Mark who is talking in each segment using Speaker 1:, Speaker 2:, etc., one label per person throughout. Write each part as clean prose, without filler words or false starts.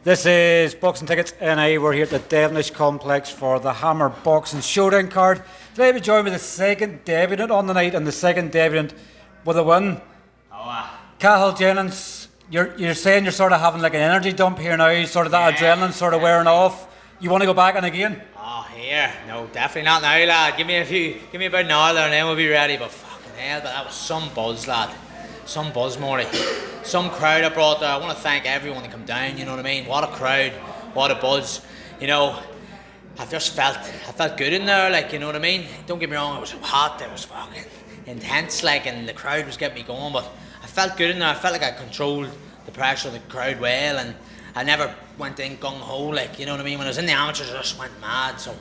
Speaker 1: This is Boxing Tickets NI. We're here at the Devenish complex for the Hammer Boxing Showdown card. Today we join with the second debutant on the night, and the second debutant with a win. Cathal Jennings, you're saying you're sort of having like an energy dump here now, sort of that adrenaline sort of wearing off. You want to go back in again?
Speaker 2: Oh, here? No, definitely not now, lad. Give me about an hour there and then we'll be ready. But fucking hell, but that was some buzz, lad. Some buzz, Morty. Some crowd I brought there. I want to thank everyone that come down, you know what I mean? What a crowd, what a buzz. You know, I felt good in there, like, you know what I mean? Don't get me wrong, it was hot, it was fucking intense, like, and the crowd was getting me going, but I felt good in there. I felt like I controlled the pressure of the crowd well, and I never went in gung-ho, like, you know what I mean? When I was in the amateurs, I just went mad, so,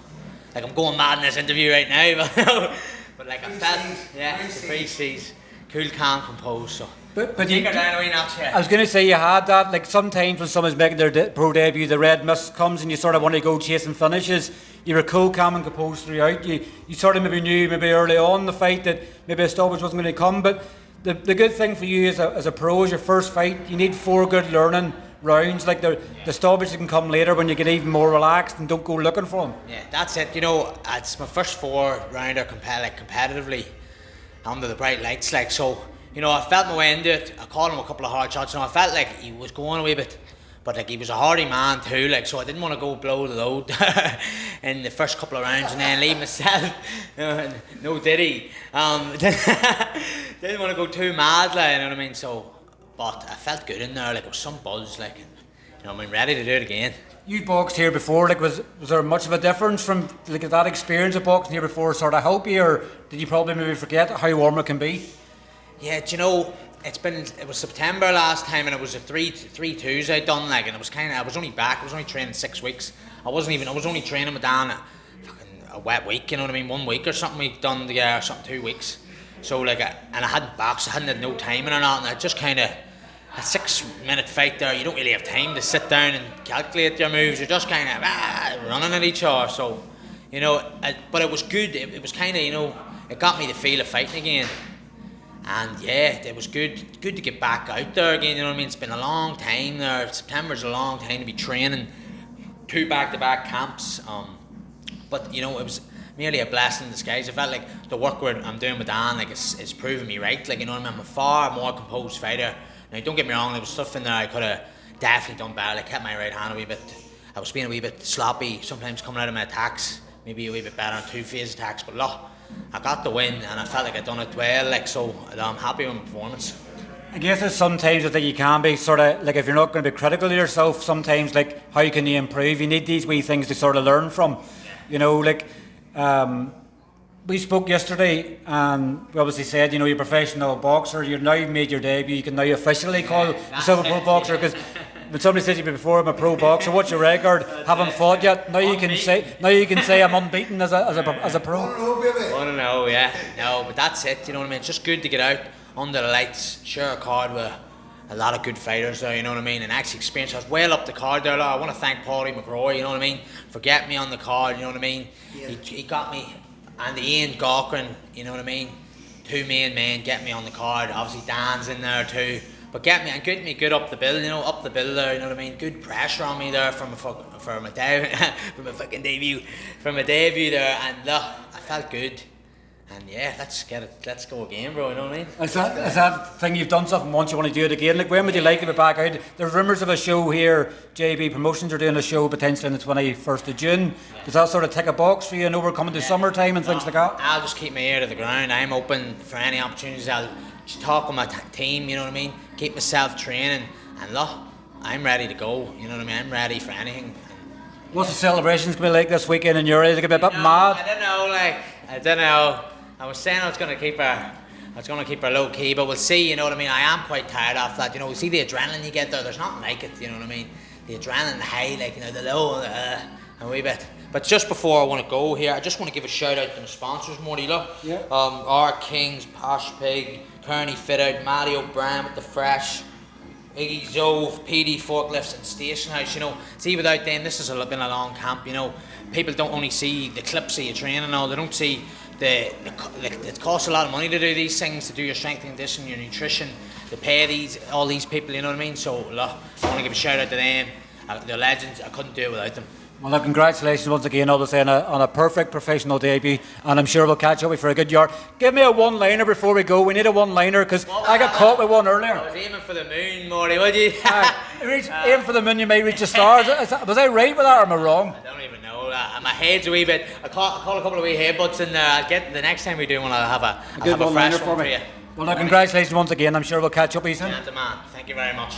Speaker 2: like, I'm going mad in this interview right now, but like, I felt, the free seas. Cool, calm, composed. So,
Speaker 1: but you,
Speaker 2: I
Speaker 1: was going to say you had that. Like sometimes when someone's making their pro debut, the red mist comes and you sort of want to go chasing finishes. You were cool, calm, and composed throughout. You sort of maybe knew early on in the fight that maybe a stoppage wasn't going to come. But the good thing for you as a pro is your first fight. You need 4 good learning rounds. Like the stoppage can come later when you get even more relaxed and don't go looking for them.
Speaker 2: Yeah, that's it. You know, it's my first 4-rounder competitively. Under the bright lights, like, so, you know, I felt my way into it. I called him a couple of hard shots, and I felt like he was going a wee bit, but like he was a hardy man too, like, so I didn't want to go blow the load in the first couple of rounds and then leave myself. No, did he? Didn't want to go too mad, like, you know what I mean? So, but I felt good in there, like, it was some buzz, like, and, you know, I'm ready to do it again.
Speaker 1: You boxed here before, like was there much of a difference from like that experience of boxing here before sort of help you, or did you probably maybe forget how warm it can be?
Speaker 2: Yeah, do you know, it was September last time and it was a 3-2s I'd done, like, and it was I was only back, I was only training 6 weeks. I was only training with Dan a wet week, you know what I mean, 1 week or something we'd done together, something 2 weeks. So like, and I hadn't boxed, I hadn't had no timing or nothing, I just kind of, a 6-minute fight there, you don't really have time to sit down and calculate your moves. You're just kind of running at each other. So, you know, but it was good. It was kind of, you know, it got me the feel of fighting again. And yeah, it was good to get back out there again. You know what I mean? It's been a long time there. September's a long time to be training 2 back-to-back camps. But you know, it was merely a blessing in disguise. I felt like the work I'm doing with Dan, like, it's proving me right. Like, you know what I mean? I'm a far more composed fighter. Now, don't get me wrong, there was stuff in there I could have definitely done better. I kept my right hand a wee bit. I was being a wee bit sloppy, sometimes coming out of my attacks, maybe a wee bit better on 2-phase attacks, but look, I got the win and I felt like I'd done it well, like, so I'm happy with my performance.
Speaker 1: I guess there's sometimes I think you can be sort of, like, if you're not going to be critical of yourself, sometimes, like, how can you improve? You need these wee things to sort of learn from, you know, like, we spoke yesterday and we obviously said, you know, you're a professional boxer, you've now made your debut, you can now officially call yourself a pro boxer, because when somebody says to you before, I'm a pro boxer, what's your record? Haven't fought yet. Now you can say I'm unbeaten as a pro.
Speaker 2: I don't know, yeah. No, but that's it, you know what I mean? It's just good to get out under the lights, share a card with a lot of good fighters there, you know what I mean? And actually experience. I was well up the card there, I want to thank Padraig, McCrory, you know what I mean? For getting me on the card, you know what I mean? Yeah. He got me. And the gaughran, you know what I mean? 2 main men get me on the card. Obviously Dan's in there too. But get me good up the bill, you know, up the bill there, you know what I mean? Good pressure on me there from my fucking debut there, and look, I felt good. And yeah, let's go again, bro, you know what I mean?
Speaker 1: Is that thing you've done something once, you want to do it again? Like, when would you like to be back out? There's rumours of a show here, JB Promotions are doing a show potentially on the 21st of June. Yeah. Does that sort of tick a box for you? I know we're coming to summertime and things like that.
Speaker 2: I'll just keep my ear to the ground. I'm open for any opportunities. I'll just talk with my team, you know what I mean? Keep myself training, and look, I'm ready to go, you know what I mean? I'm ready for anything.
Speaker 1: What's the celebrations going to be like this weekend in Newry? Is it going to be a bit mad?
Speaker 2: I don't know. I was saying I was going to keep her low key, but we'll see, you know what I mean? I am quite tired after that, you know, see the adrenaline you get there's nothing like it, you know what I mean? The adrenaline, the high, like, you know, the low, a wee bit. But just before I want to go here, I just want to give a shout out to my sponsors, Morty, look. Yeah. R Kings, Posh Pig, Kearney Fit Out, Matty O'Brien with the Fresh, Iggy Zove, PD Forklifts and Station House, you know. See, without them, this has been a long camp, you know. People don't only see the clips of you training and all, they don't see it costs a lot of money to do these things, to do your strength and conditioning, your nutrition, to pay all these people, you know what I mean? So look, I want to give a shout out to them. they're legends. I couldn't do it without them.
Speaker 1: Well, look, congratulations once again, obviously, on a perfect professional debut, and I'm sure we'll catch up with you for a good yard. Give me a one-liner before we go. We need a one-liner, because I got caught with one earlier.
Speaker 2: I was aiming for the moon, Morty, would you?
Speaker 1: Aim for the moon, you may reach the stars. Was I right with that, or am I wrong?
Speaker 2: I don't even know. My head's a wee bit. I caught a couple of wee headbutts in there. I'll get the next time we do one. I'll have a
Speaker 1: good
Speaker 2: fresh
Speaker 1: one-liner
Speaker 2: one for you.
Speaker 1: Well, look, congratulations once again. I'm sure we'll catch up with you soon.
Speaker 2: Man, thank you very much.